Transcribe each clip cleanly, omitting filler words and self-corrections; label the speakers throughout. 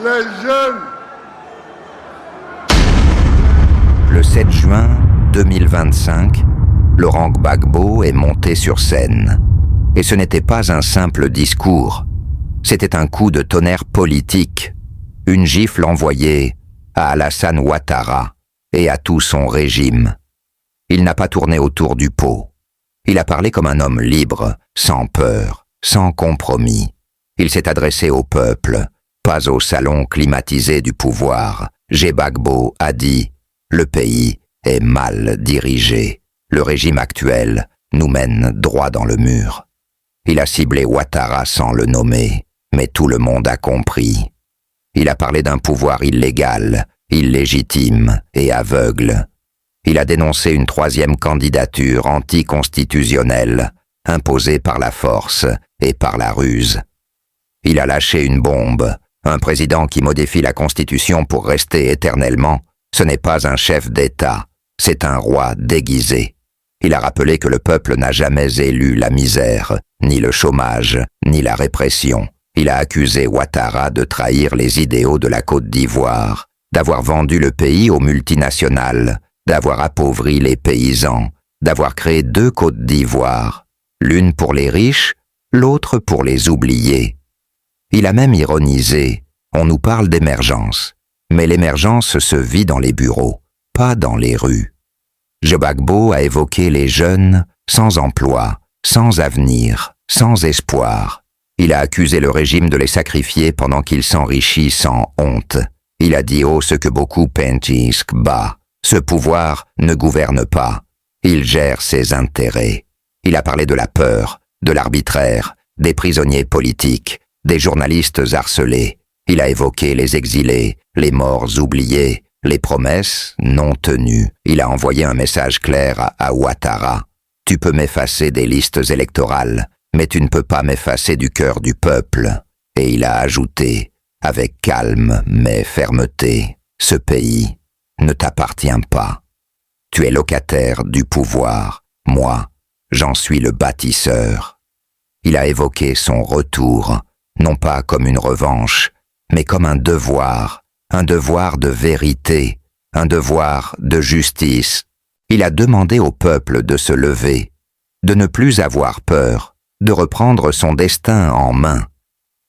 Speaker 1: les jeunes.
Speaker 2: Le 7 juin 2025, Laurent Gbagbo est monté sur scène. Et ce n'était pas un simple discours. C'était un coup de tonnerre politique, une gifle envoyée à Alassane Ouattara et à tout son régime. Il n'a pas tourné autour du pot. Il a parlé comme un homme libre, sans peur, sans compromis. Il s'est adressé au peuple, pas au salon climatisé du pouvoir. Gbagbo a dit « Le pays est mal dirigé. Le régime actuel nous mène droit dans le mur. » Il a ciblé Ouattara sans le nommer, mais tout le monde a compris. Il a parlé d'un pouvoir illégal, illégitime et aveugle. Il a dénoncé une troisième candidature anticonstitutionnelle, imposée par la force et par la ruse. Il a lâché une bombe. Un président qui modifie la Constitution pour rester éternellement, ce n'est pas un chef d'État, c'est un roi déguisé. Il a rappelé que le peuple n'a jamais élu la misère, ni le chômage, ni la répression. Il a accusé Ouattara de trahir les idéaux de la Côte d'Ivoire, d'avoir vendu le pays aux multinationales, d'avoir appauvri les paysans, d'avoir créé deux Côtes d'Ivoire, l'une pour les riches, l'autre pour les oubliés. Il a même ironisé, on nous parle d'émergence, mais l'émergence se vit dans les bureaux, pas dans les rues. Gbagbo a évoqué les jeunes sans emploi, sans avenir, sans espoir. Il a accusé le régime de les sacrifier pendant qu'il s'enrichit sans honte. Il a dit haut ce que beaucoup pensent bas. Ce pouvoir ne gouverne pas. Il gère ses intérêts. Il a parlé de la peur, de l'arbitraire, des prisonniers politiques, des journalistes harcelés. Il a évoqué les exilés, les morts oubliés, les promesses non tenues. Il a envoyé un message clair à Ouattara. Tu peux m'effacer des listes électorales, mais tu ne peux pas m'effacer du cœur du peuple. Et il a ajouté, avec calme mais fermeté, ce pays ne t'appartient pas. Tu es locataire du pouvoir. Moi, j'en suis le bâtisseur. Il a évoqué son retour, non pas comme une revanche, mais comme un devoir de vérité, un devoir de justice. Il a demandé au peuple de se lever, de ne plus avoir peur, de reprendre son destin en main.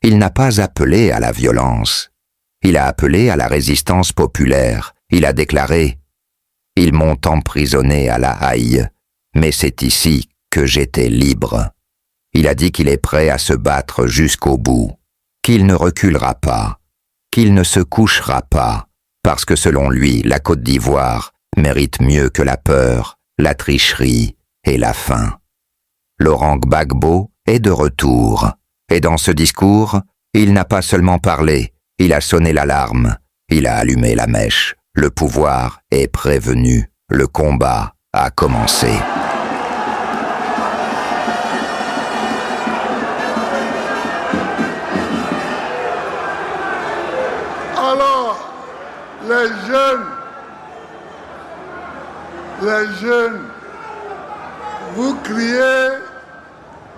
Speaker 2: Il n'a pas appelé à la violence. Il a appelé à la résistance populaire. Il a déclaré « Ils m'ont emprisonné à La Haye, mais c'est ici que j'étais libre. » Il a dit qu'il est prêt à se battre jusqu'au bout, qu'il ne reculera pas, qu'il ne se couchera pas, parce que selon lui, la Côte d'Ivoire mérite mieux que la peur, la tricherie et la faim. Laurent Gbagbo est de retour, et dans ce discours, il n'a pas seulement parlé, il a sonné l'alarme, il a allumé la mèche. Le pouvoir est prévenu, le combat a commencé.
Speaker 1: Alors, les jeunes, vous criez,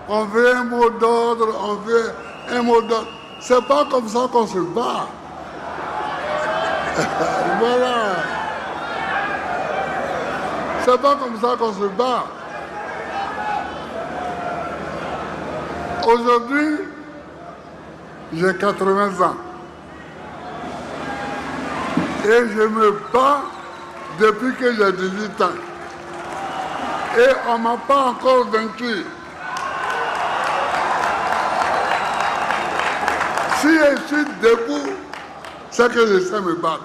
Speaker 1: on veut un mot d'ordre, on veut un mot d'ordre. C'est pas comme ça qu'on se bat. Voilà. C'est pas comme ça qu'on se bat. Aujourd'hui, j'ai 80 ans. Et je me bats depuis que j'ai 18 ans. Et on ne m'a pas encore vaincu. Si je suis debout, c'est que je sais me battre.